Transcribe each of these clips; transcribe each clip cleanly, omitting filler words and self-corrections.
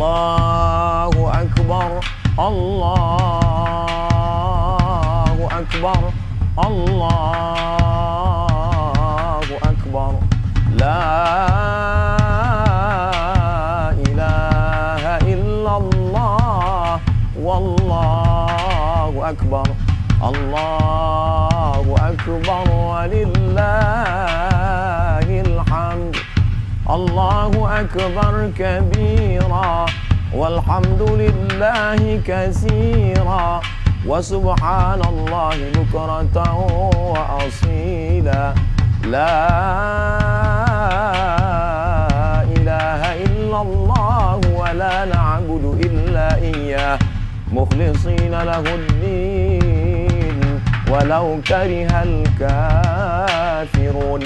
الله أكبر الله أكبر الله أكبر لا إله إلا الله والله أكبر الله أكبر ولله الحمد الله أكبر كبيرا والحمد لله كثيرا وسبحان الله بكرة وأصيلا لا إله إلا الله ولا نعبد إلا إياه مخلصين له الدين ولو كره الكافرون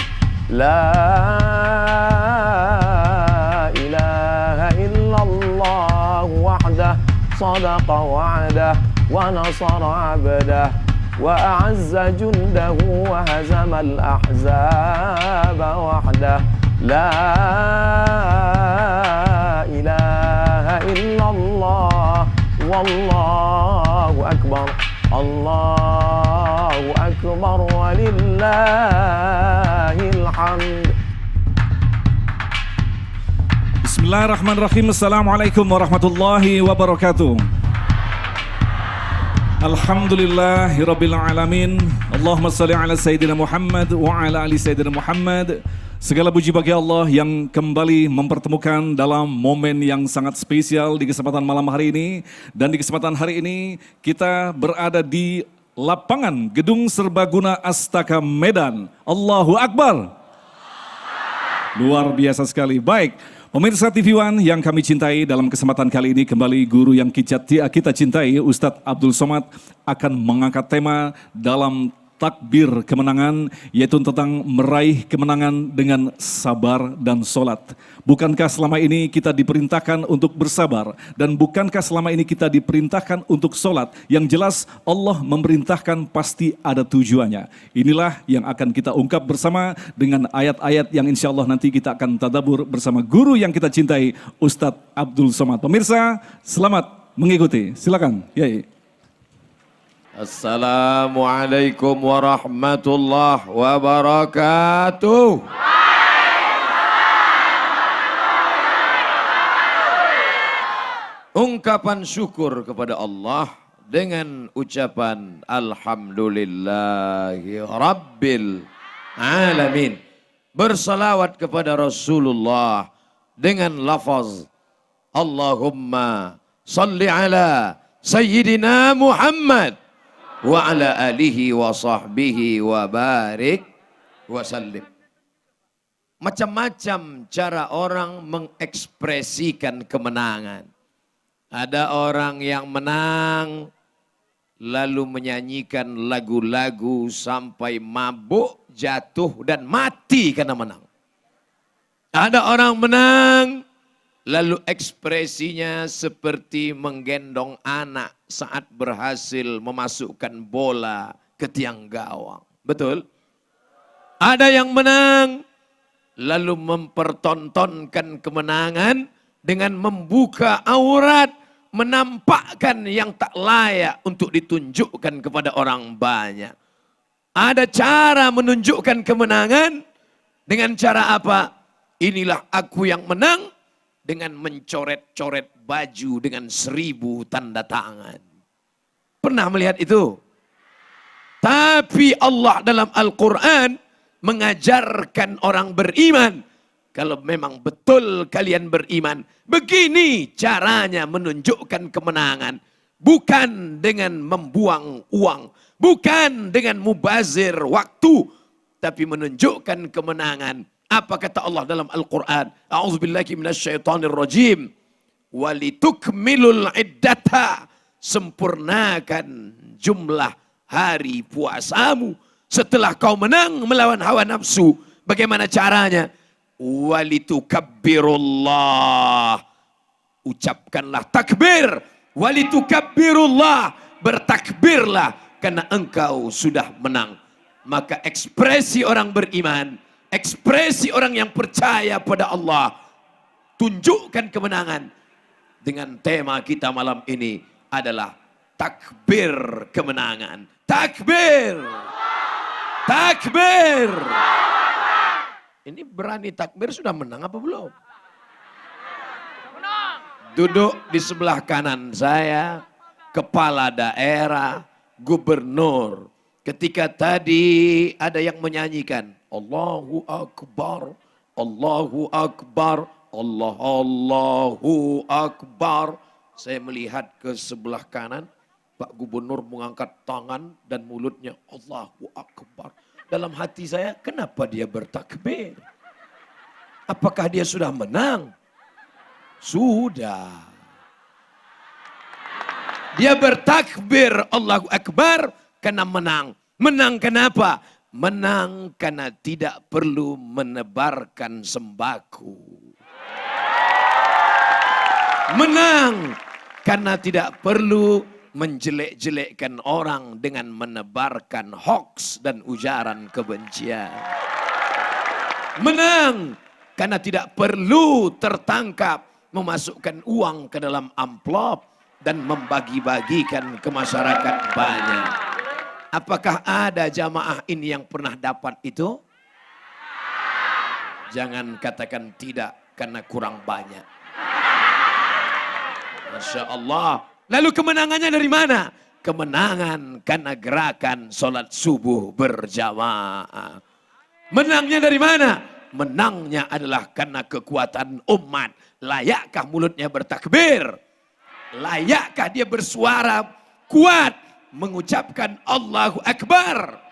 لا إله إلا الله وحده صدق وعده ونصر عبده وأعز جنده وهزم الأحزاب وحده لا إله إلا الله والله أكبر الله أكبر ولله الحمد. Bismillahirrahmanirrahim. Assalamualaikum warahmatullahi wabarakatuh. Alhamdulillahirabbil alamin. Allahumma shalli ala sayyidina Muhammad wa ala ali sayyidina Muhammad. Segala puji bagi Allah yang kembali mempertemukan dalam momen yang sangat spesial di kesempatan malam hari ini. Dan di kesempatan hari ini kita berada di lapangan Gedung Serbaguna Astaka Medan. Allahu Akbar. Luar biasa sekali. Baik, pemirsa TV One yang kami cintai, dalam kesempatan kali ini kembali guru yang kita cintai, Ustadz Abdul Somad akan mengangkat tema dalam takbir kemenangan, yaitu tentang meraih kemenangan dengan sabar dan sholat. Bukankah selama ini kita diperintahkan untuk bersabar? Dan bukankah selama ini kita diperintahkan untuk sholat? Yang jelas Allah memerintahkan pasti ada tujuannya. Inilah yang akan kita ungkap bersama dengan ayat-ayat yang insya Allah nanti kita akan tadabur bersama guru yang kita cintai, Ustadz Abdul Somad. Pemirsa, selamat mengikuti. Silakan, Yai. Assalamualaikum warahmatullahi wabarakatuh. Ungkapan syukur kepada Allah dengan ucapan Alhamdulillahi Rabbil Alamin. Bersalawat kepada Rasulullah dengan lafaz Allahumma salli ala Sayyidina Muhammad wa ala alihi wa sahbihi wa barik wa sallim. Macam-macam cara orang mengekspresikan kemenangan. Ada orang yang menang lalu menyanyikan lagu-lagu sampai mabuk, jatuh dan mati karena menang. Ada orang menang lalu ekspresinya seperti menggendong anak saat berhasil memasukkan bola ke tiang gawang. Betul? Ada yang menang lalu mempertontonkan kemenangan dengan membuka aurat, menampakkan yang tak layak untuk ditunjukkan kepada orang banyak. Ada cara menunjukkan kemenangan dengan cara apa? Inilah aku yang menang. Dengan mencoret-coret baju dengan 1000 tanda tangan. Pernah melihat itu? Tapi Allah dalam Al-Quran mengajarkan orang beriman. Kalau memang betul kalian beriman, begini caranya menunjukkan kemenangan. Bukan dengan membuang uang. Bukan dengan mubazir waktu. Tapi menunjukkan kemenangan. Apa kata Allah dalam Al-Quran? A'udzubillahi minasyaitonirrajim. Walitukmilul iddata. Sempurnakan jumlah hari puasamu. Setelah kau menang melawan hawa nafsu. Bagaimana caranya? Walitukabbirullah. Ucapkanlah takbir. Walitukabbirullah. Bertakbirlah. Karena engkau sudah menang. Maka ekspresi orang beriman, ekspresi orang yang percaya pada Allah, tunjukkan kemenangan. dengan tema kita malam ini adalah takbir kemenangan. Takbir! Takbir! Ini berani takbir sudah menang apa belum? Duduk di sebelah kanan saya, kepala daerah, gubernur. Ketika tadi ada yang menyanyikan, Allahu Akbar, Allahu Akbar, Allahu Akbar. Saya melihat ke sebelah kanan, Pak Gubernur mengangkat tangan dan mulutnya Allahu Akbar. Dalam hati saya, kenapa dia bertakbir? Apakah dia sudah menang? Sudah. Dia bertakbir Allahu Akbar karena menang. Menang kenapa? Menang karena tidak perlu menebarkan sembako. Menang karena tidak perlu menjelek-jelekkan orang dengan menebarkan hoax dan ujaran kebencian. Menang karena tidak perlu tertangkap memasukkan uang ke dalam amplop dan membagi-bagikan ke masyarakat banyak. Apakah ada jamaah ini yang pernah dapat itu? Jangan katakan tidak karena kurang banyak. Masya Allah. Lalu kemenangannya dari mana? Kemenangan karena gerakan sholat subuh berjamaah. Menangnya dari mana? Menangnya adalah karena kekuatan umat. Layakkah mulutnya bertakbir? Layakkah dia bersuara kuat mengucapkan Allahu Akbar?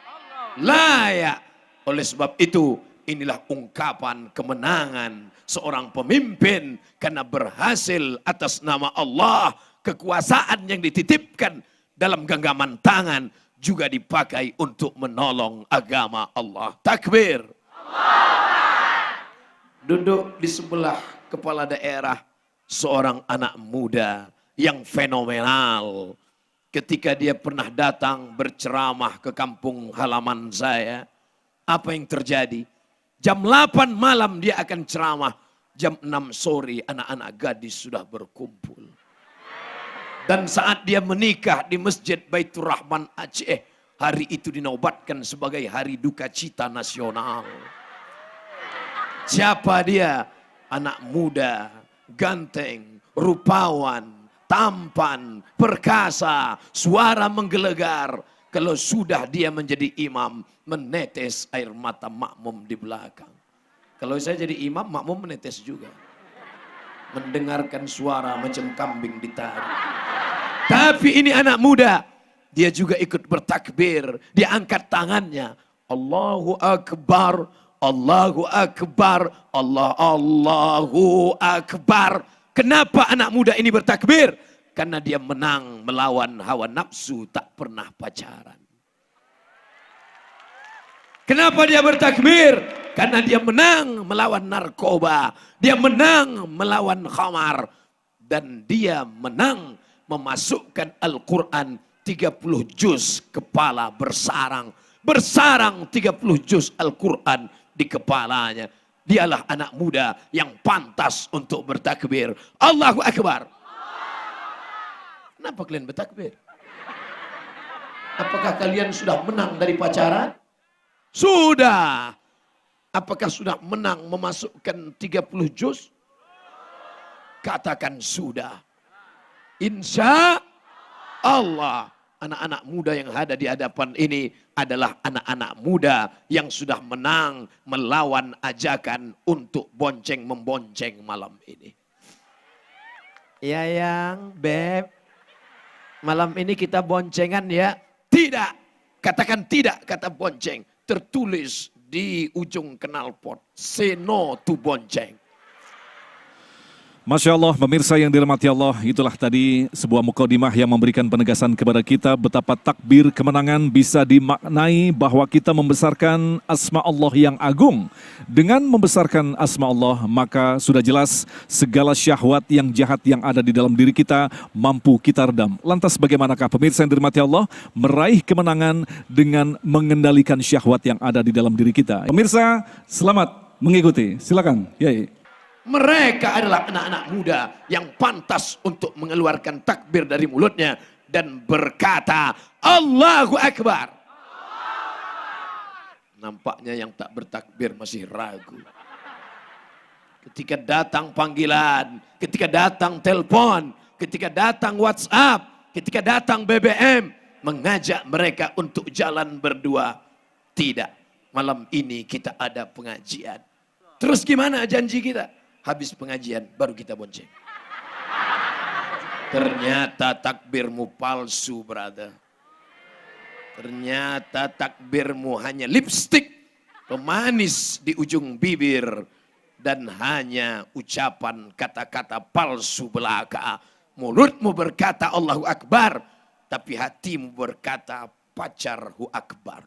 Layak. Oleh sebab itu, inilah ungkapan kemenangan seorang pemimpin karena berhasil atas nama Allah. Kekuasaan yang dititipkan dalam genggaman tangan juga dipakai untuk menolong agama Allah. Takbir. Duduk di sebelah kepala daerah seorang anak muda yang fenomenal. Ketika dia pernah datang berceramah ke kampung halaman saya, apa yang terjadi? Jam 8 malam dia akan ceramah, jam 6 sore anak-anak gadis sudah berkumpul. Dan saat dia menikah di Masjid Baitur Rahman Aceh, hari itu dinobatkan sebagai hari duka cita nasional. Siapa dia? Anak muda, ganteng, rupawan, tampan, perkasa, suara menggelegar. Kalau sudah dia menjadi imam, menetes air mata makmum di belakang. Kalau saya jadi imam, makmum menetes juga. Mendengarkan suara macam kambing ditarik. Tapi ini anak muda, dia juga ikut bertakbir, dia angkat tangannya. Allahu Akbar, Allahu Akbar, Allahu Akbar. Kenapa anak muda ini bertakbir? Karena dia menang melawan hawa nafsu, tak pernah pacaran. Kenapa dia bertakbir? Karena dia menang melawan narkoba, dia menang melawan khamar, dan dia menang memasukkan Al-Quran 30 juz kepala bersarang. Bersarang 30 juz Al-Quran di kepalanya. Dialah anak muda yang pantas untuk bertakbir. Allahu Akbar. Kenapa kalian bertakbir? Apakah kalian sudah menang dari pacaran? Sudah. Apakah sudah menang memasukkan 30 juz? Katakan sudah. Insya Allah, anak-anak muda yang ada di hadapan ini adalah anak-anak muda yang sudah menang melawan ajakan untuk bonceng-membonceng malam ini. Ya yang Beb, malam ini kita boncengan ya? Tidak, katakan tidak kata bonceng. Tertulis di ujung knalpot, say no to bonceng. Masya Allah, pemirsa yang dirahmati Allah, itulah tadi sebuah mukadimah yang memberikan penegasan kepada kita betapa takbir kemenangan bisa dimaknai bahwa kita membesarkan asma Allah yang agung. Dengan membesarkan asma Allah, maka sudah jelas segala syahwat yang jahat yang ada di dalam diri kita mampu kita redam. Lantas bagaimanakah pemirsa yang dirahmati Allah meraih kemenangan dengan mengendalikan syahwat yang ada di dalam diri kita? Pemirsa, selamat mengikuti. Silakan, Yai. Mereka adalah anak-anak muda yang pantas untuk mengeluarkan takbir dari mulutnya dan berkata, Allahu Akbar. Nampaknya yang tak bertakbir masih ragu. Ketika datang panggilan, ketika datang telepon, ketika datang WhatsApp, ketika datang BBM, mengajak mereka untuk jalan berdua. Tidak, malam ini kita ada pengajian. Terus gimana janji kita? Habis pengajian baru kita bonceng. Ternyata takbirmu palsu, brother. Ternyata takbirmu hanya lipstik, pemanis di ujung bibir, dan hanya ucapan kata-kata palsu belaka. Mulutmu berkata Allahu Akbar, tapi hatimu berkata pacarhu akbar.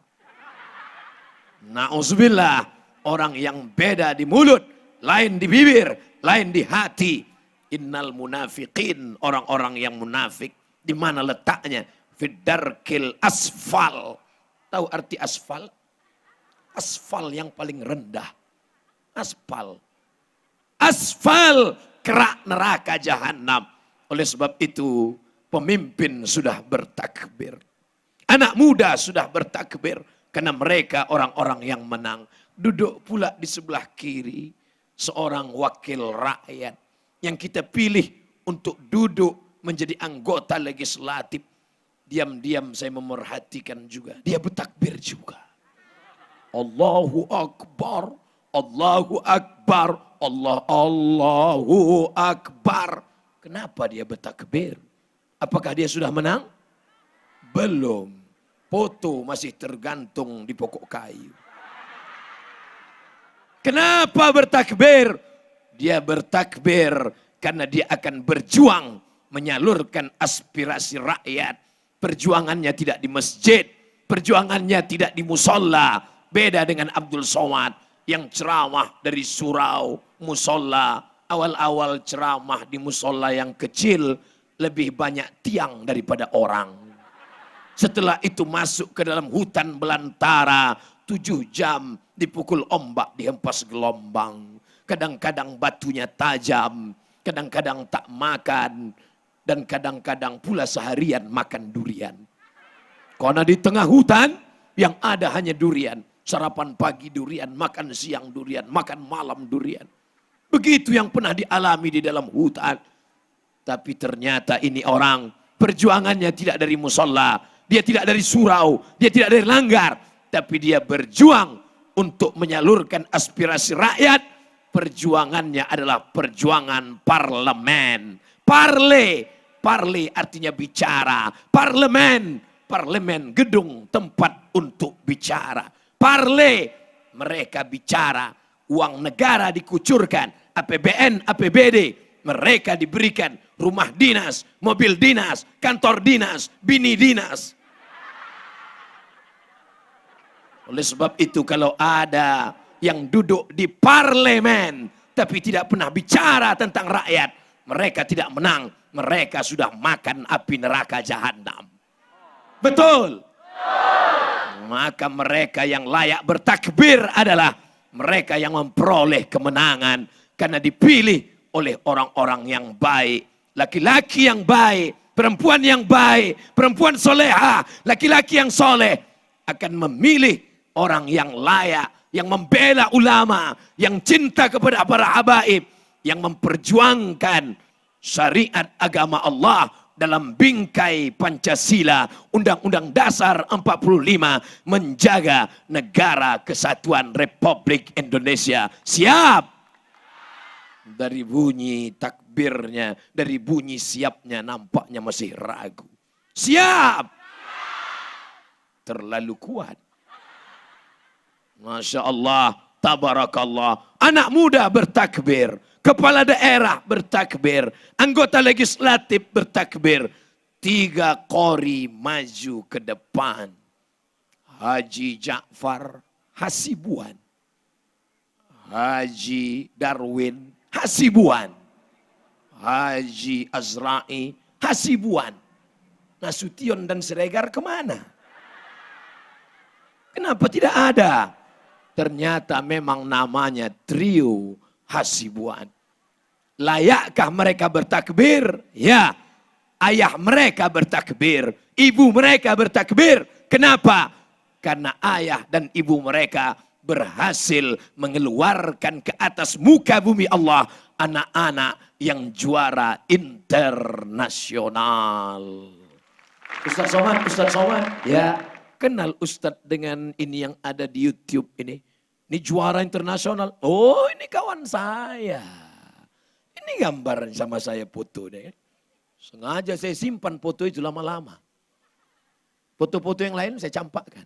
Nauzubillah, orang yang beda di mulut, lain di bibir, lain di hati. Innal munafiqin, orang-orang yang munafik, di mana letaknya? Fiddarkil asfal. Tahu arti asfal? Asfal yang paling rendah. Aspal. Asfal, kerak neraka jahanam. Oleh sebab itu, pemimpin sudah bertakbir. Anak muda sudah bertakbir. Karena mereka orang-orang yang menang. Duduk pula di sebelah kiri seorang wakil rakyat yang kita pilih untuk duduk menjadi anggota legislatif. Diam-diam saya memerhatikan juga. Dia bertakbir juga. Allahu Akbar, Allahu Akbar, Allahu Akbar. Kenapa dia bertakbir? Apakah dia sudah menang? Belum. Foto masih tergantung di pokok kayu. Kenapa bertakbir? Dia bertakbir karena dia akan berjuang menyalurkan aspirasi rakyat. Perjuangannya tidak di masjid, perjuangannya tidak di musola. Beda dengan Abdul Somad yang ceramah dari surau musola. Awal-awal ceramah di musola yang kecil lebih banyak tiang daripada orang. Setelah itu masuk ke dalam hutan belantara, 7 jam dipukul ombak, dihempas gelombang. Kadang-kadang batunya tajam, kadang-kadang tak makan, dan kadang-kadang pula seharian makan durian. Karena di tengah hutan yang ada hanya durian. Sarapan pagi durian, makan siang durian, makan malam durian. Begitu yang pernah dialami di dalam hutan. Tapi ternyata ini orang perjuangannya tidak dari musola, dia tidak dari surau, dia tidak dari langgar, tapi dia berjuang untuk menyalurkan aspirasi rakyat. Perjuangannya adalah perjuangan parlemen. Parle artinya bicara. Parlemen gedung tempat untuk bicara. Parle, mereka bicara. Uang negara dikucurkan, APBN, APBD, mereka diberikan rumah dinas, mobil dinas, kantor dinas, bini dinas. Oleh sebab itu kalau ada yang duduk di parlemen tapi tidak pernah bicara tentang rakyat, mereka tidak menang, mereka sudah makan api neraka jahanam. Betul? Maka mereka yang layak bertakbir adalah mereka yang memperoleh kemenangan karena dipilih oleh orang-orang yang baik, laki-laki yang baik, perempuan yang baik, perempuan soleha, laki-laki yang soleh akan memilih orang yang layak, yang membela ulama, yang cinta kepada para habaib, yang memperjuangkan syariat agama Allah dalam bingkai Pancasila, Undang-Undang Dasar 45, menjaga negara kesatuan Republik Indonesia. Siap? Dari bunyi takbirnya, dari bunyi siapnya nampaknya masih ragu. Siap? Terlalu kuat. Masya Allah, tabarakallah. Anak muda bertakbir, kepala daerah bertakbir, anggota legislatif bertakbir. 3 qori maju ke depan. Haji Ja'far Hasibuan, Haji Darwin Hasibuan, Haji Azra'i Hasibuan. Nasution dan Siregar kemana? Kenapa tidak ada? Ternyata memang namanya trio Hasibuan. Layakkah mereka bertakbir? Ya. Ayah mereka bertakbir, ibu mereka bertakbir. Kenapa? Karena ayah dan ibu mereka berhasil mengeluarkan ke atas muka bumi Allah anak-anak yang juara internasional. Ustaz Somad, ya kenal Ustaz dengan ini yang ada di YouTube ini. Ini juara internasional. Oh, ini kawan saya. Ini gambar sama saya foto deh. Sengaja saya simpan foto itu lama-lama. Foto-foto yang lain saya campakkan.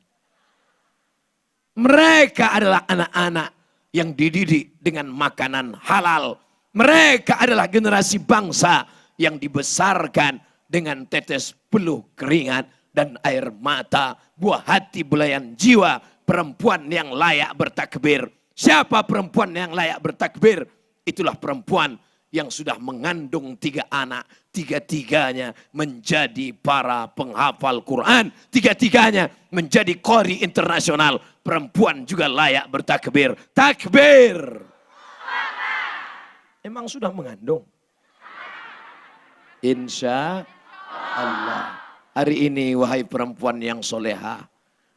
Mereka adalah anak-anak yang dididik dengan makanan halal. Mereka adalah generasi bangsa yang dibesarkan dengan tetes peluh keringat dan air mata, buah hati belayan jiwa, perempuan yang layak bertakbir. Siapa perempuan yang layak bertakbir? Itulah perempuan yang sudah mengandung 3 anak, 3-tiganya menjadi para penghafal Quran, 3-tiganya menjadi qori internasional. Perempuan juga layak bertakbir. Takbir. Emang sudah mengandung? Insya Allah. Hari ini wahai perempuan yang soleha,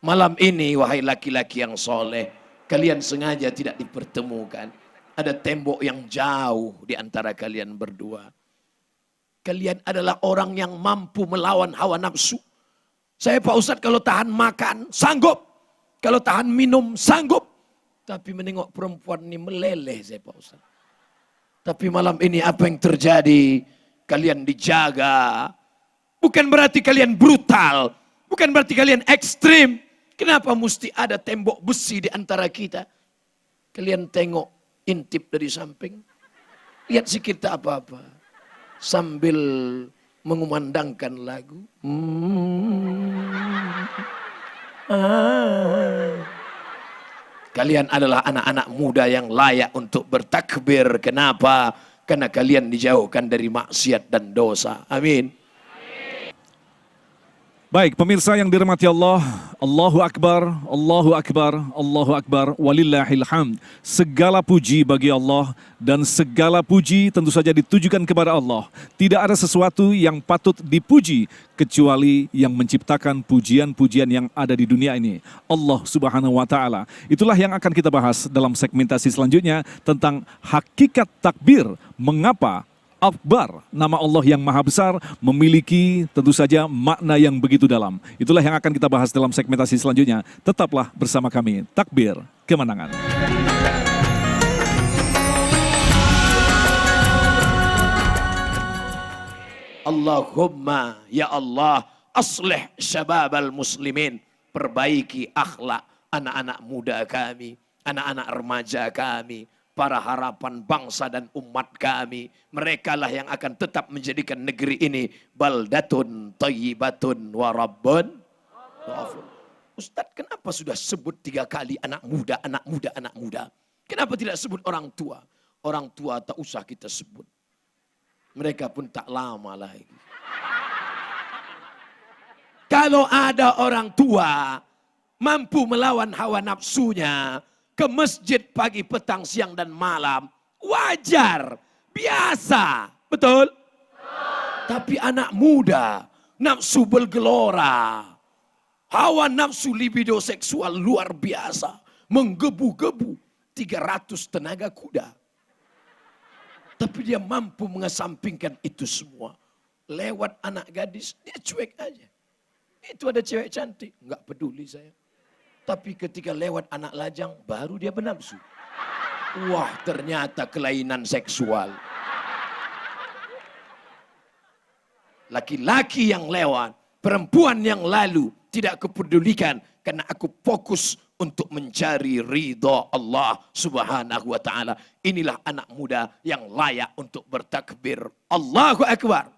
malam ini wahai laki-laki yang soleh, kalian sengaja tidak dipertemukan. Ada tembok yang jauh di antara kalian berdua. Kalian adalah orang yang mampu melawan hawa nafsu. Saya Pak Ustadz kalau tahan makan, sanggup. Kalau tahan minum, sanggup. Tapi menengok perempuan ini meleleh saya Pak Ustadz. Tapi malam ini apa yang terjadi? Kalian dijaga. Bukan berarti kalian brutal. Bukan berarti kalian ekstrim. Kenapa mesti ada tembok besi di antara kita? Kalian tengok. Intip dari samping, lihat si kita apa-apa, sambil mengumandangkan lagu. Kalian adalah anak-anak muda yang layak untuk bertakbir. Kenapa? Karena kalian dijauhkan dari maksiat dan dosa. Amin. Baik, pemirsa yang dirahmati Allah, Allahu Akbar, Allahu Akbar, Allahu Akbar, walillahil hamd. Segala puji bagi Allah dan segala puji tentu saja ditujukan kepada Allah. Tidak ada sesuatu yang patut dipuji kecuali yang menciptakan pujian-pujian yang ada di dunia ini. Allah Subhanahu wa Ta'ala. Itulah yang akan kita bahas dalam segmentasi selanjutnya tentang hakikat takbir. Mengapa Akbar, nama Allah yang maha besar, memiliki tentu saja makna yang begitu dalam. Itulah yang akan kita bahas dalam segmentasi selanjutnya. Tetaplah bersama kami. Takbir kemenangan. Allahumma ya Allah aslih syababal muslimin. Perbaiki akhlak anak-anak muda kami, anak-anak remaja kami, para harapan bangsa dan umat kami. Mereka lah yang akan tetap menjadikan negeri ini baldatun thayyibatun wa rabbun ghafur. Ustadz, kenapa sudah sebut 3 kali anak muda, anak muda, anak muda? Kenapa tidak sebut orang tua? Orang tua tak usah kita sebut. Mereka pun tak lama lagi. Kalau ada orang tua mampu melawan hawa nafsunya, ke masjid pagi, petang, siang, dan malam. Wajar, biasa, betul? Tapi anak muda, nafsu bergelora. Hawa nafsu libido seksual luar biasa. Menggebu-gebu 300 tenaga kuda. Tapi dia mampu mengesampingkan itu semua. Lewat anak gadis, dia cuek aja. Itu ada cewek cantik, nggak peduli saya. Tapi ketika lewat anak lajang, baru dia bernafsu. Wah, ternyata kelainan seksual. Laki-laki yang lewat, perempuan yang lalu, tidak kepedulikan. Karena aku fokus untuk mencari ridha Allah Subhanahu wa Ta'ala. Inilah anak muda yang layak untuk bertakbir. Allahu Akbar.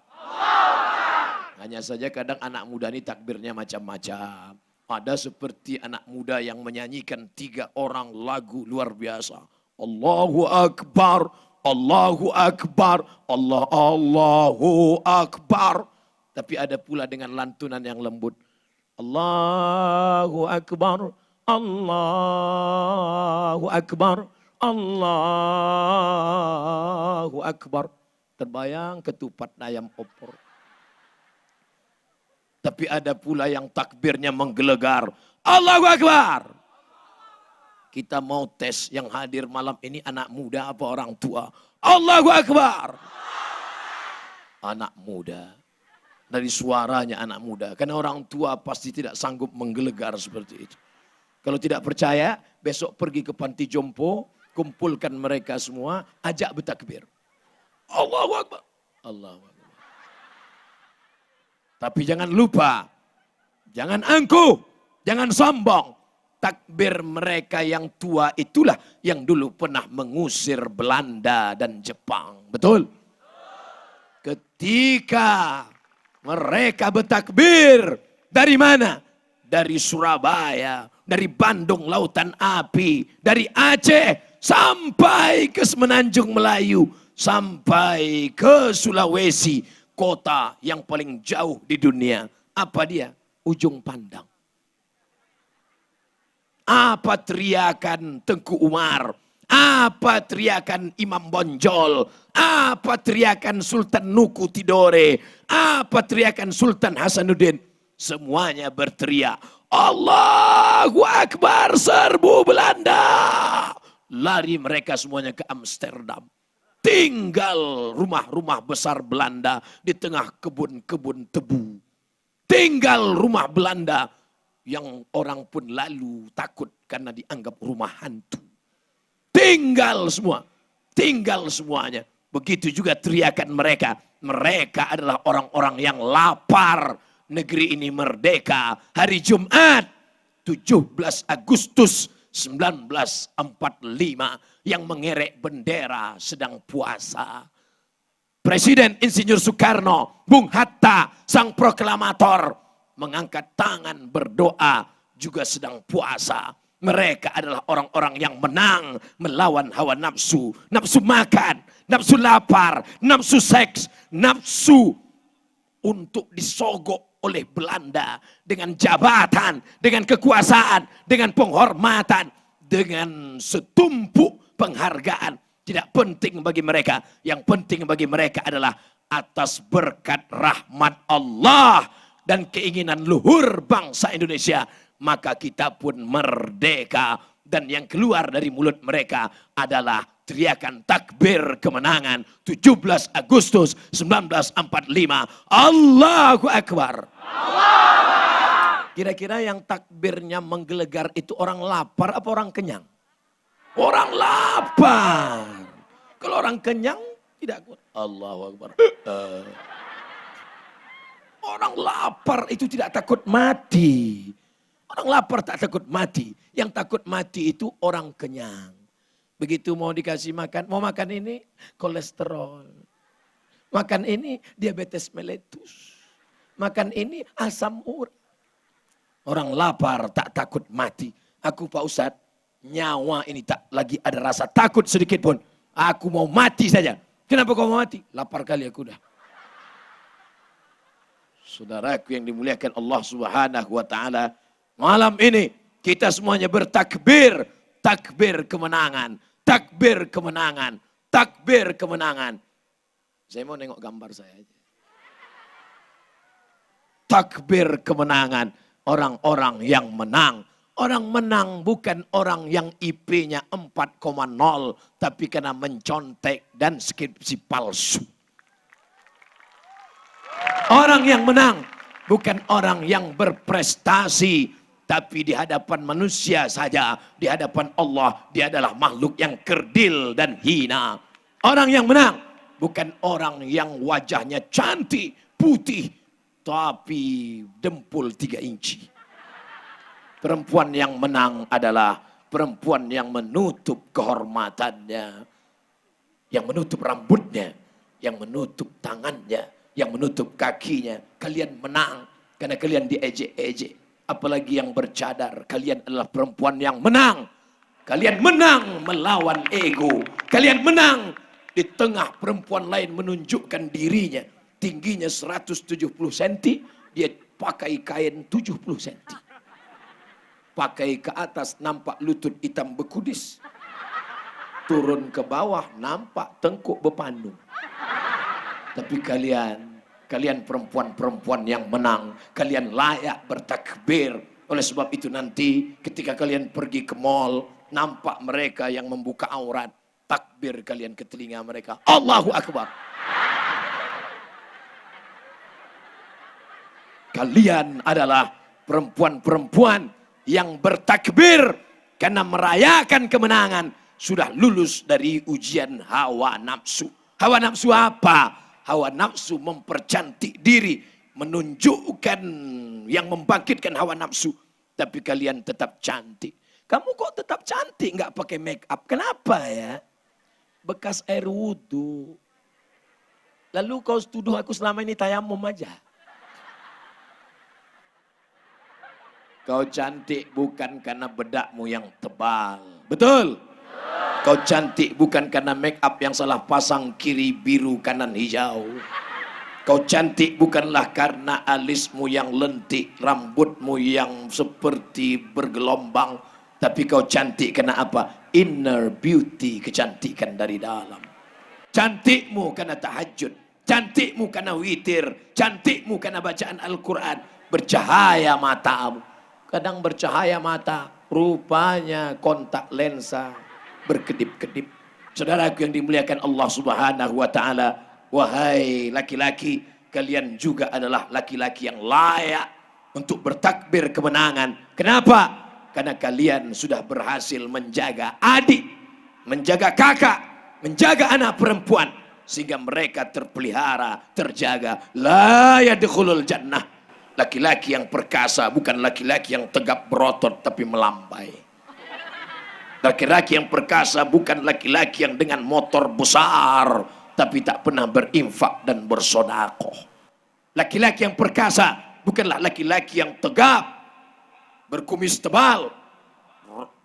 Hanya saja kadang anak muda ini takbirnya macam-macam. Ada seperti anak muda yang menyanyikan 3 orang lagu luar biasa. Allahu Akbar, Allahu Akbar, Allahu Akbar. Tapi ada pula dengan lantunan yang lembut. Allahu Akbar, Allahu Akbar, Allahu Akbar. Terbayang ketupat ayam opor. Tapi ada pula yang takbirnya menggelegar. Allahu Akbar. Kita mau tes yang hadir malam ini anak muda apa orang tua. Allahu Akbar. Anak muda. Dari suaranya anak muda. Karena orang tua pasti tidak sanggup menggelegar seperti itu. Kalau tidak percaya, besok pergi ke panti jompo. Kumpulkan mereka semua, ajak bertakbir. Allahu Akbar. Allahu Akbar. Tapi jangan lupa, jangan angkuh, jangan sombong. Takbir mereka yang tua itulah yang dulu pernah mengusir Belanda dan Jepang. Betul? Ketika mereka bertakbir, dari mana? Dari Surabaya, dari Bandung Lautan Api, dari Aceh, sampai ke Semenanjung Melayu, sampai ke Sulawesi, kota yang paling jauh di dunia. Apa dia? Ujung Pandang. Apa teriakan Tengku Umar? Apa teriakan Imam Bonjol? Apa teriakan Sultan Nuku Tidore? Apa teriakan Sultan Hasanuddin? Semuanya berteriak, Allahu Akbar, serbu Belanda. Lari mereka semuanya ke Amsterdam. Tinggal rumah-rumah besar Belanda di tengah kebun-kebun tebu. Tinggal rumah Belanda yang orang pun lalu takut karena dianggap rumah hantu. Tinggal semua. Tinggal semuanya. Begitu juga teriakan mereka. Mereka adalah orang-orang yang lapar. Negeri ini merdeka. Hari Jumat 17 Agustus 1945 yang mengerek bendera sedang puasa. Presiden Insinyur Soekarno, Bung Hatta, sang proklamator mengangkat tangan berdoa juga sedang puasa. Mereka adalah orang-orang yang menang melawan hawa nafsu. Nafsu makan, nafsu lapar, nafsu seks, nafsu untuk disogok oleh Belanda dengan jabatan, dengan kekuasaan, dengan penghormatan, dengan setumpuk penghargaan. Tidak penting bagi mereka. Yang penting bagi mereka adalah atas berkat rahmat Allah dan keinginan luhur bangsa Indonesia, maka kita pun merdeka. Dan yang keluar dari mulut mereka adalah teriakan takbir kemenangan 17 Agustus 1945. Allahu Akbar. Kira-kira yang takbirnya menggelegar itu orang lapar apa orang kenyang? Orang lapar. Kalau orang kenyang tidak kuat. Allahu Akbar. Orang lapar itu tidak takut mati. Orang lapar tak takut mati. Yang takut mati itu orang kenyang. Begitu mau dikasih makan, mau makan ini kolesterol. Makan ini diabetes mellitus. Makan ini asam urat. Orang lapar tak takut mati. Aku Pak Ustadz, nyawa ini tak lagi ada rasa takut sedikit pun. Aku mau mati saja. Kenapa kau mau mati? Lapar kali aku dah. Saudaraku yang dimuliakan Allah Subhanahu wa taala, malam ini kita semuanya bertakbir, takbir kemenangan, takbir kemenangan, takbir kemenangan. Saya mau nengok gambar saya aja. Takbir kemenangan, orang-orang yang menang. Orang menang bukan orang yang IP-nya 4,0 tapi karena mencontek dan skripsi palsu. Orang yang menang bukan orang yang berprestasi tapi di hadapan manusia saja, di hadapan Allah dia adalah makhluk yang kerdil dan hina. Orang yang menang bukan orang yang wajahnya cantik, putih tapi dempul 3 inci. Perempuan yang menang adalah perempuan yang menutup kehormatannya, yang menutup rambutnya, yang menutup tangannya, yang menutup kakinya. Kalian menang karena kalian diejek-ejek. Apalagi yang bercadar, kalian adalah perempuan yang menang. Kalian menang melawan ego. Kalian menang di tengah perempuan lain menunjukkan dirinya. Tingginya 170 cm, dia pakai kain 70 cm. Pakai ke atas nampak lutut hitam bekudis. turun ke bawah nampak tengkuk berpandu. Tapi kalian perempuan-perempuan yang menang, kalian layak bertakbir. Oleh sebab itu nanti ketika kalian pergi ke mall, nampak mereka yang membuka aurat, takbir kalian ke telinga mereka, Allahu Akbar. Kalian adalah perempuan-perempuan yang bertakbir karena merayakan kemenangan, sudah lulus dari ujian hawa nafsu. Hawa nafsu apa? Hawa nafsu mempercantik diri, menunjukkan yang membangkitkan hawa nafsu. Tapi kalian tetap cantik. Kamu kok tetap cantik nggak pakai make up? Kenapa ya? Bekas air wudhu. Lalu kau tuduh aku selama ini tayamum aja. Kau cantik bukan karena bedakmu yang tebal. Betul? Kau cantik bukan karena make up yang salah pasang, kiri biru kanan hijau. Kau cantik bukanlah karena alismu yang lentik, rambutmu yang seperti bergelombang. Tapi kau cantik karena apa? Inner beauty, kecantikan dari dalam. Cantikmu karena tahajud, cantikmu karena witir, cantikmu karena bacaan Al-Quran. Bercahaya matamu. Kadang bercahaya mata, rupanya kontak lensa berkedip-kedip. Saudaraku yang dimuliakan Allah Subhanahu wa taala, wahai laki-laki, kalian juga adalah laki-laki yang layak untuk bertakbir kemenangan. Kenapa? Karena kalian sudah berhasil menjaga adik, menjaga kakak, menjaga anak perempuan, sehingga mereka terpelihara, terjaga. La yadkhulul jannah. Laki-laki yang perkasa bukan laki-laki yang tegap berotot tapi melambai. Laki-laki yang perkasa bukan laki-laki yang dengan motor besar tapi tak pernah berinfak dan bersodakoh. Laki-laki yang perkasa bukanlah laki-laki yang tegap, berkumis tebal.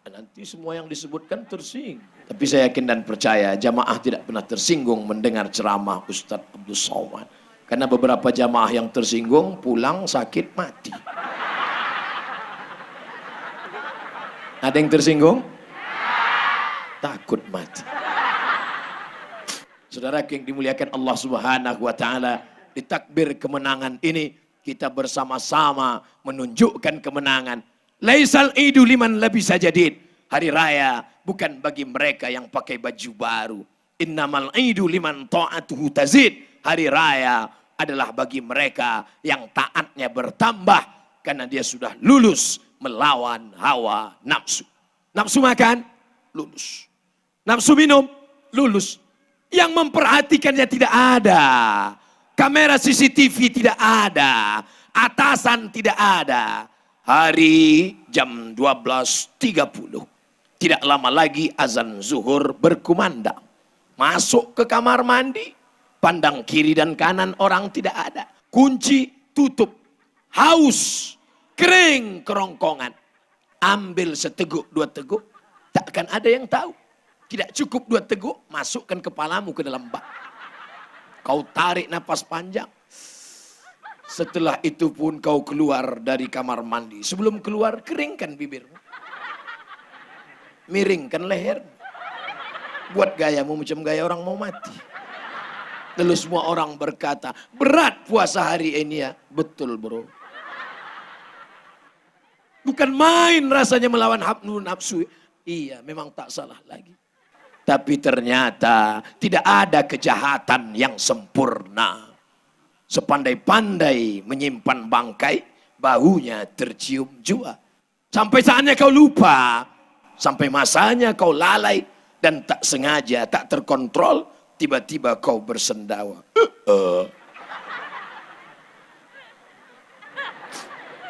Nanti semua yang disebutkan tersinggung. Tapi saya yakin dan percaya jamaah tidak pernah tersinggung mendengar ceramah Ustadz Abdul Somad. Karena beberapa jamaah yang tersinggung pulang sakit mati. Ada yang tersinggung? Takut mati. Saudara yang dimuliakan Allah Subhanahu wa taala, di takbir kemenangan ini kita bersama-sama menunjukkan kemenangan. Laisal idu liman labisa jadid. Hari raya bukan bagi mereka yang pakai baju baru. Innamal idu liman ta'atuhu tazid. Hari raya adalah bagi mereka yang taatnya bertambah karena dia sudah lulus melawan hawa nafsu. Nafsu makan, lulus. Nafsu minum, lulus. Yang memperhatikannya tidak ada. Kamera CCTV tidak ada. Atasan tidak ada. Hari jam 12.30. Tidak lama lagi azan zuhur berkumandang. Masuk ke kamar mandi. Pandang kiri dan kanan orang tidak ada. Kunci tutup. Haus. Kering kerongkongan. Ambil seteguk dua teguk. Takkan ada yang tahu. Tidak cukup dua teguk. Masukkan kepalamu ke dalam bak. Kau tarik napas panjang. Setelah itu pun kau keluar dari kamar mandi. Sebelum keluar keringkan bibirmu. Miringkan leher. Buat gayamu macam gaya orang mau mati. Lalu semua orang berkata, berat puasa hari ini ya. Betul bro. Bukan main rasanya melawan nafsu. Iya memang tak salah lagi. Tapi ternyata tidak ada kejahatan yang sempurna. Sepandai-pandai menyimpan bangkai, baunya tercium jua. Sampai saatnya kau lupa. Sampai masanya kau lalai. Dan tak sengaja, tak terkontrol. Tiba-tiba kau bersendawa.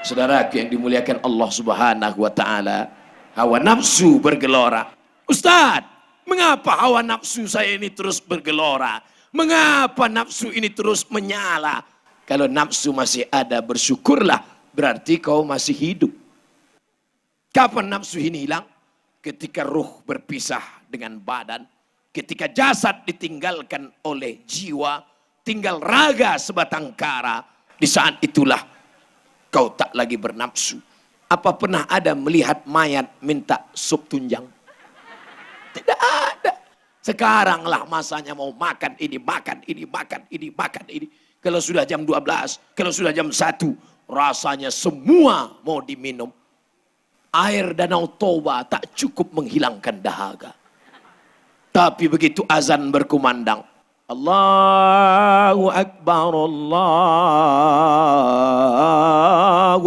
Saudaraku yang dimuliakan Allah Subhanahu wa taala, hawa nafsu bergelora. Ustaz, mengapa hawa nafsu saya ini terus bergelora? Mengapa nafsu ini terus menyala? Kalau nafsu masih ada, bersyukurlah, berarti kau masih hidup. Kapan nafsu ini hilang? Ketika ruh berpisah dengan badan. Ketika jasad ditinggalkan oleh jiwa, tinggal raga sebatang kara. Di saat itulah kau tak lagi bernafsu. Apa pernah ada melihat mayat minta sup tunjang? Tidak ada. Sekaranglah masanya mau makan ini, makan ini, makan ini, makan ini. Kalau sudah jam 12, kalau sudah jam 1, rasanya semua mau diminum. Air Danau Toba tak cukup menghilangkan dahaga. Tapi begitu azan berkumandang, Allahu Akbar, Allahu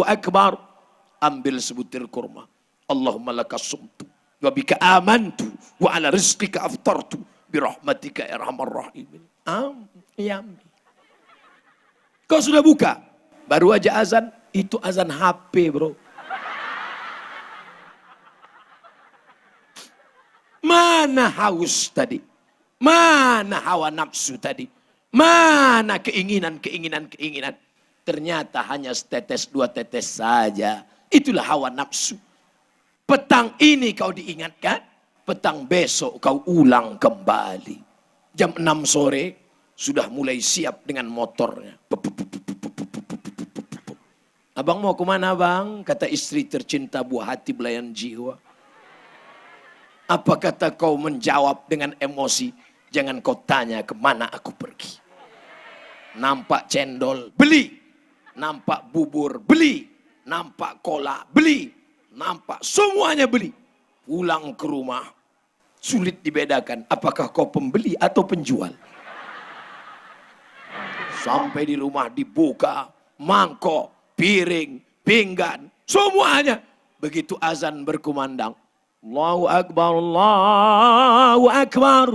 Akbar. Ambil sebutir kurma. Allahumma laka sumtu, wa bika amantu, wa ala rizqika aftartu, birahmatika ya arhamar rahimin. Kau sudah buka? Baru aja azan, itu azan HP bro. Mana haus tadi? Mana hawa nafsu tadi? Mana keinginan? Ternyata hanya setetes dua tetes saja. Itulah hawa nafsu. Petang ini kau diingatkan, petang besok kau ulang kembali. Jam 6 sore sudah mulai siap dengan motornya. Abang mau kemana bang? Kata istri tercinta, buah hati belayan jiwa. Apa kata kau menjawab dengan emosi? Jangan kau tanya kemana aku pergi. Nampak cendol, beli. Nampak bubur, beli. Nampak kola, beli. Nampak semuanya beli. Pulang ke rumah, sulit dibedakan apakah kau pembeli atau penjual. Sampai di rumah dibuka, mangkok, piring, pinggan, semuanya. Begitu azan berkumandang, Allahu Akbar, Allahu Akbar.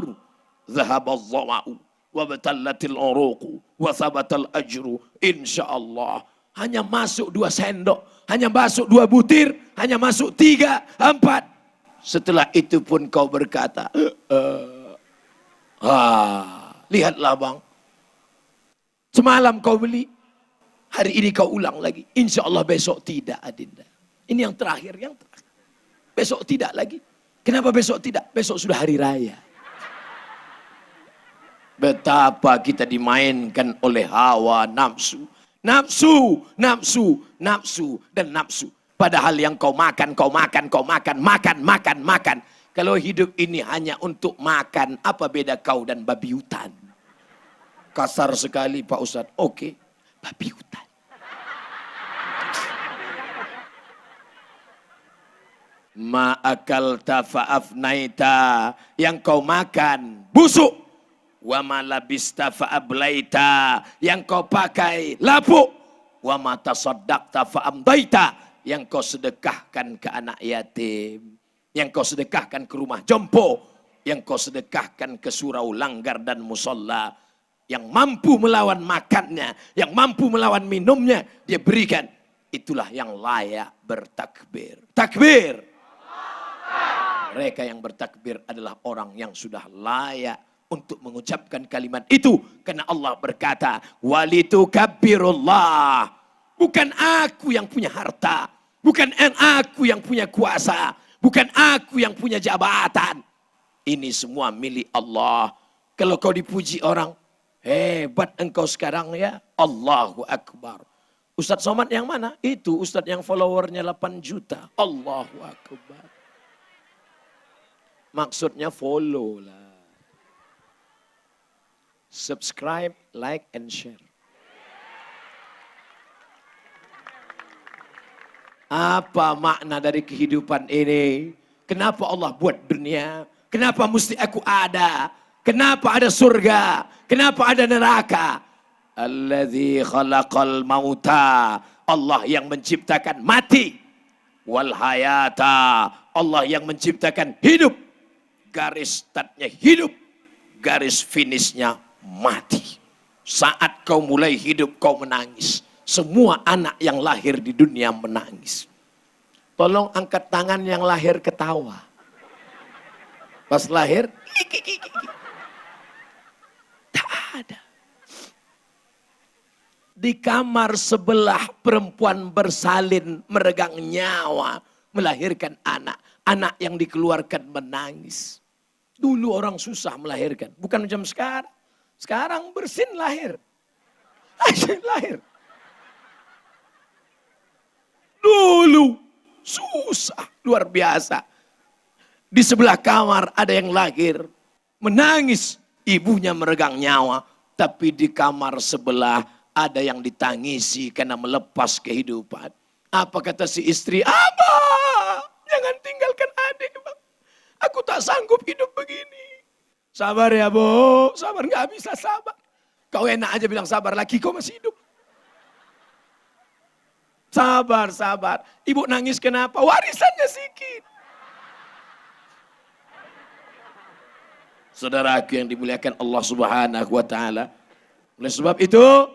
Zahabaz zama'u, wabtallatil uruqu, wa thabatal ajru, insyaallah. Hanya masuk 2 sendok, hanya masuk 2 butir, hanya masuk 3, 4. Setelah itu pun kau berkata, lihatlah bang, semalam kau beli, hari ini kau ulang lagi. Insya Allah besok tidak adinda. Ini yang terakhir, Besok tidak lagi. Kenapa besok tidak? Besok sudah hari raya. Betapa kita dimainkan oleh hawa nafsu. Nafsu, dan nafsu. Padahal yang kau makan. Kalau hidup ini hanya untuk makan, apa beda kau dan babi hutan? Kasar sekali Pak Ustadz. Oke, babi hutan. Ma'akalta fa'afnaita. Yang kau makan, busuk. Wa ma labista fa'ablaita, yang kau pakai lapuk. Wa ma tasaddaqta fa'amdaita, yang kau sedekahkan ke anak yatim, yang kau sedekahkan ke rumah jompo, yang kau sedekahkan ke surau langgar dan musola. Yang mampu melawan makannya, yang mampu melawan minumnya, dia berikan. Itulah yang layak bertakbir. Takbir. Mereka yang bertakbir adalah orang yang sudah layak untuk mengucapkan kalimat itu. Karena Allah berkata, walitukabbirullah. Bukan aku yang punya harta. Bukan aku yang punya kuasa. Bukan aku yang punya jabatan. Ini semua milik Allah. Kalau kau dipuji orang, hebat engkau sekarang ya. Allahu Akbar. Ustadz Somad yang mana? Itu Ustadz yang followernya 8 juta. Allahu Akbar. Maksudnya follow lah. Subscribe, like, and share. Apa makna dari kehidupan ini? Kenapa Allah buat dunia? Kenapa mesti aku ada? Kenapa ada surga? Kenapa ada neraka? Alladzi khalaqal mauta. Allah yang menciptakan mati. Wal hayata. Allah yang menciptakan hidup. Garis startnya hidup. Garis finishnya mati. Saat kau mulai hidup kau menangis. Semua anak yang lahir di dunia menangis. Tolong angkat tangan yang lahir ketawa. Pas lahir, tak ada. Di kamar sebelah perempuan bersalin meregang nyawa. Melahirkan anak. Anak yang dikeluarkan menangis. Dulu orang susah melahirkan. Bukan macam sekarang. Sekarang bersin lahir. Lahir. Dulu susah. Luar biasa. Di sebelah kamar ada yang lahir. menangis, ibunya meregang nyawa. Tapi di kamar sebelah ada yang ditangisi karena melepas kehidupan. Apa kata si istri? Abah, jangan tinggalkan adik, Bang. Aku tak sanggup hidup begini. Sabar ya, Bu. Sabar, nggak bisa sabar. Kau enak aja bilang sabar, laki kau masih hidup. Sabar, sabar. Ibu nangis kenapa? Warisannya sedikit. Saudaraku yang dimuliakan Allah Subhanahu wa taala. Oleh sebab itu,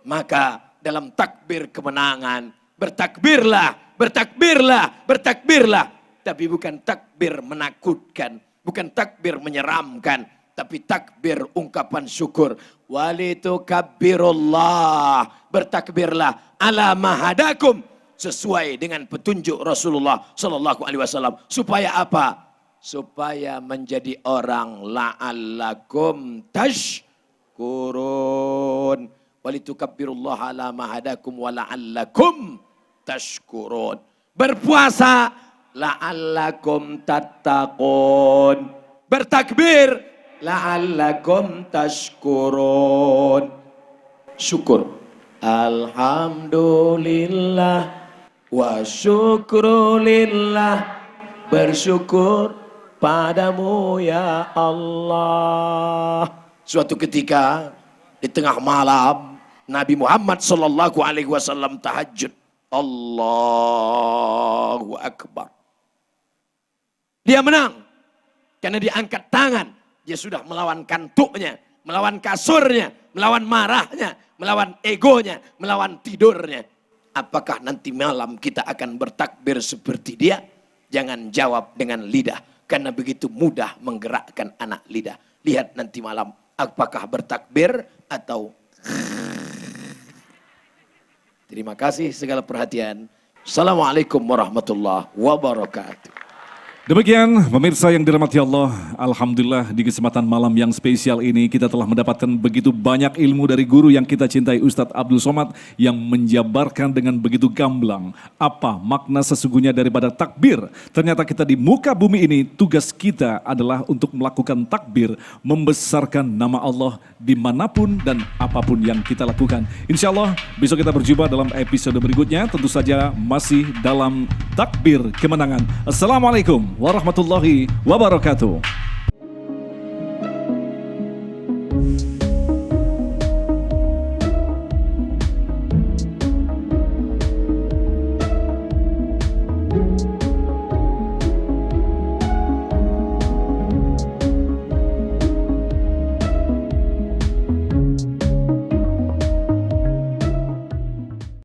maka dalam takbir kemenangan, bertakbirlah, bertakbirlah, bertakbirlah. Tapi bukan takbir menakutkan, bukan takbir menyeramkan, tapi takbir ungkapan syukur. Walitukabbirullah, bertakbirlah ala mahadakum, sesuai dengan petunjuk Rasulullah sallallahu alaihi wasallam. Supaya apa? Supaya menjadi orang la'allakum tashkurun. Walitukabbirullah ala mahadakum wa la'allakum tashkurun. Berpuasa la'allakum tattaqun. Bertakbir la'allakum tashkurun. Syukur. Alhamdulillah wa syukrulillah. Bersyukur padamu ya Allah. Suatu ketika di tengah malam Nabi Muhammad sallallahu alaihi wasallam tahajud. Allahu Akbar. Dia menang karena dia angkat tangan. Dia sudah melawan kantuknya, melawan kasurnya, melawan marahnya, melawan egonya, melawan tidurnya. Apakah nanti malam kita akan bertakbir seperti dia? Jangan jawab dengan lidah, karena begitu mudah menggerakkan anak lidah. Lihat nanti malam, apakah bertakbir atau... Terima kasih segala perhatian. Assalamualaikum warahmatullahi wabarakatuh. Demikian pemirsa yang dirahmati Allah, alhamdulillah di kesempatan malam yang spesial ini kita telah mendapatkan begitu banyak ilmu dari guru yang kita cintai, Ustadz Abdul Somad, yang menjabarkan dengan begitu gamblang apa makna sesungguhnya daripada takbir. Ternyata kita di muka bumi ini tugas kita adalah untuk melakukan takbir, membesarkan nama Allah dimanapun dan apapun yang kita lakukan. Insya Allah besok kita berjumpa dalam episode berikutnya, tentu saja masih dalam takbir kemenangan. Assalamualaikum warahmatullahi wabarakatuh.